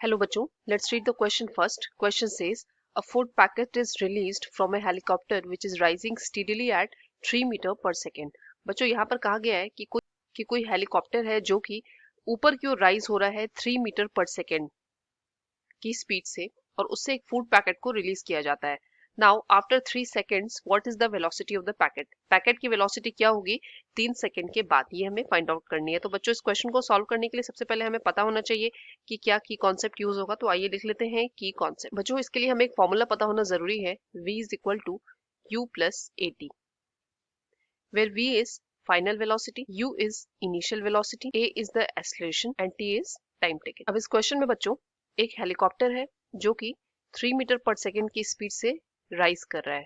Hello बच्चों, let's read the question first. Question says, a food packet is released from a helicopter which is rising steadily at 3 metre per second. बच्चों यहाँ पर कहा गया है कि कोई हेलीकॉप्टर है जो कि ऊपर की ओर राइज हो रहा है 3 मीटर पर सेकेंड की स्पीड से और उससे एक फूड पैकेट को रिलीज किया जाता है. Now after 3 seconds what is the velocity of the packet. Packet की वेलोसिटी क्या होगी 3 सेकेंड के बाद, ये हमें फाइंड आउट करनी है. तो बच्चों इस क्वेश्चन को सॉल्व करने के लिए सबसे पहले हमें पता होना चाहिए कि क्या की कॉन्सेप्ट यूज होगा. तो आइए लिख लेते हैं की कॉन्सेप्ट. बच्चों इसके लिए हमें एक फॉर्मूला पता होना जरूरी है. v is equal to u plus at, where v is final velocity, u is initial velocity, a is the acceleration and t is time taken. अब इस क्वेश्चन में बच्चों एक हेलीकॉप्टर है जो कि 3 मीटर पर सेकेंड की स्पीड से राइज कर रहा है,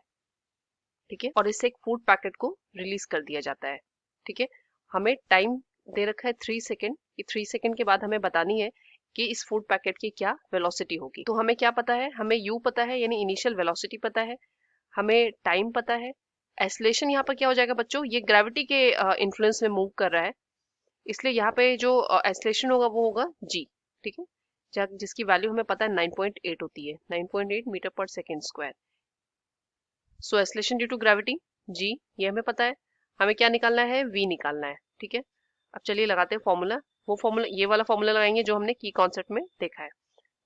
ठीक है, और इससे एक फूड पैकेट को रिलीज कर दिया जाता है. ठीक है, हमें टाइम दे रखा है 3 सेकेंड. कि 3 सेकेंड के बाद हमें बतानी है कि इस फूड पैकेट की क्या वेलोसिटी होगी. तो हमें क्या पता है, हमें u पता है यानी इनिशियल वेलोसिटी पता है, हमें टाइम पता है. एक्सेलरेशन यहाँ पर क्या हो जाएगा बच्चों, ये ग्रेविटी के इन्फ्लुएंस में मूव कर रहा है, इसलिए यहाँ पे जो एक्सेलरेशन होगा वो होगा g. ठीक है, जिसकी वैल्यू हमें पता है 9.8 होती है, 9.8 metre per second square. So acceleration due to gravity g, ये हमें पता है. हमें क्या निकालना है, v निकालना है. ठीक है, अब चलिए लगाते हैं फॉर्मूला. वो फॉर्मूला, ये वाला फॉर्मूला लगाएंगे जो हमने की कॉन्सेप्ट में देखा है.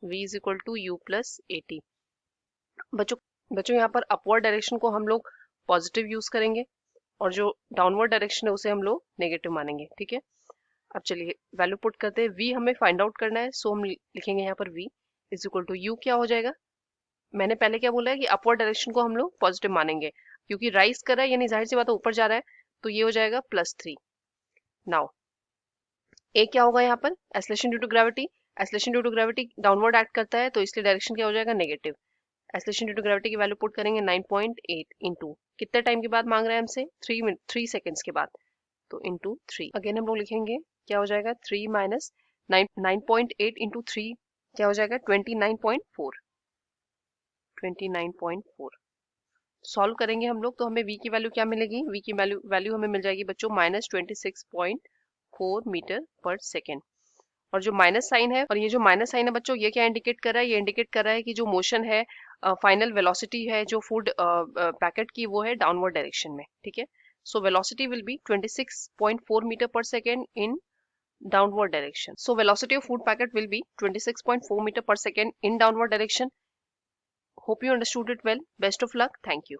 v is equal to u plus at. बच्चों यहाँ पर अपवर्ड डायरेक्शन को हम लोग पॉजिटिव यूज करेंगे और जो डाउनवर्ड डायरेक्शन है उसे हम लोग नेगेटिव मानेंगे. ठीक है, अब चलिए वैल्यू पुट करते हैं. v हमें फाइंड आउट करना है, सो हम लिखेंगे यहाँ पर v is equal to u. क्या हो जाएगा, मैंने पहले क्या बोला है कि अपवर्ड डायरेक्शन को हम लोग पॉजिटिव मानेंगे क्योंकि राइज कर रहा है यानी जाहिर सी बात है ऊपर जा रहा है, तो ये हो जाएगा +3. नाउ ए क्या होगा यहाँ पर, acceleration due to gravity. Acceleration due to gravity downward act करता है तो इसलिए डायरेक्शन क्या हो जाएगा negative. Acceleration due to gravity की वैल्यू पुट करेंगे 9.8 इंटू कितने टाइम के बाद मांग रहे हैं हमसे, 3 सेकेंड्स के बाद, तो इंटू 3. अगेन हम लोग लिखेंगे क्या हो जाएगा 3 माइनस 9.8 इंटू 3 क्या हो जाएगा 29.4. सॉल्व करेंगे हम लोग तो हमें v की वैल्यू क्या मिलेगी, v की वैल्यू हमें मिल जाएगी बच्चों -26.4 मीटर पर सेकेंड. और जो माइनस साइन है, और ये जो माइनस साइन है बच्चों ये क्या इंडिकेट कर रहा है, ये इंडिकेट कर रहा है कि जो मोशन है, फाइनल वेलोसिटी है जो फूड पैकेट की, वो है डाउनवर्ड डायरेक्शन में. ठीक है, so velocity will be 26.4 metre per second in downward direction. So velocity of food packet will be 26.4 meter per second in downward direction. Hope you understood it well. Best of luck. Thank you.